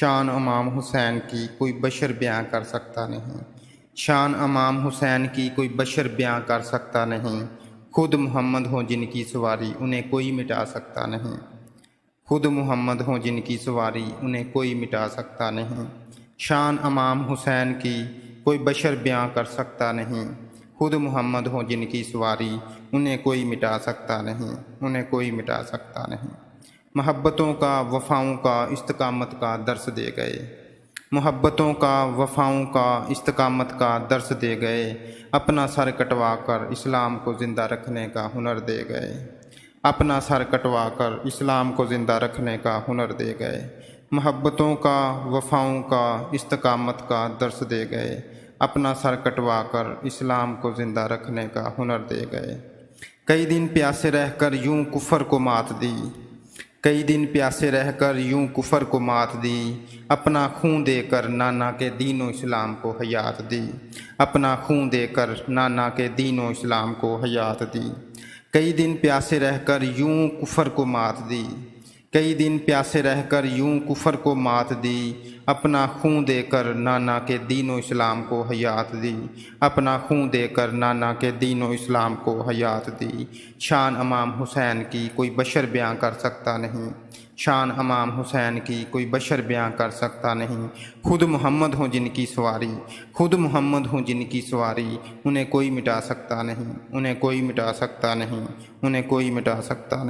شان امام حسین کی کوئی بشر بیاں کر سکتا نہیں، شان امام حسین کی کوئی بشر بیاں کر سکتا نہیں، خود محمد ہوں جن کی سواری انہیں کوئی مٹا سکتا نہیں، خود محمد ہوں جن کی سواری انہیں کوئی مٹا سکتا نہیں، شان امام حسین کی کوئی بشر بیاں کر سکتا نہیں، خود محمد ہوں جن کی سواری انہیں کوئی مٹا سکتا نہیں، انہیں کوئی مٹا سکتا نہیں۔ محبتوں کا وفاؤں کا استقامت کا درس دے گئے، محبتوں کا وفاؤں کا استقامت کا درس دے گئے، اپنا سر کٹوا کر اسلام کو زندہ رکھنے کا ہنر دے گئے، اپنا سر کٹوا کر اسلام کو زندہ رکھنے کا ہنر دے گئے، محبتوں کا وفاؤں کا استقامت کا درس دے گئے، اپنا سر کٹوا کر اسلام کو زندہ رکھنے کا ہنر دے گئے۔ کئی دن پیاسے رہ کر یوں کفر کو مات دی، کئی دن پیاسے رہ کر یوں کفر کو مات دی، اپنا خون دے کر نانا کے دین و اسلام کو حیات دی، اپنا خون دے کر نانا کے دین و اسلام کو حیات دی۔ کئی دن پیاسے رہ کر یوں کفر کو مات دی، کئی دن پیاسے رہ کر یوں کفر کو مات دی، اپنا خون دے کر نانا کے دین و اسلام کو حیات دی، اپنا خون دے کر نانا کے دین و اسلام کو حیات دی۔ شان امام حسین کی کوئی بشر بیاں کر سکتا نہیں، شان امام حسین کی کوئی بشر بیاں کر سکتا نہیں، خود محمد ہوں جن کی سواری، خود محمد ہوں جن کی سواری انہیں کوئی مٹا سکتا نہیں، انہیں کوئی مٹا سکتا نہیں، انہیں کوئی مٹا سکتا نہیں۔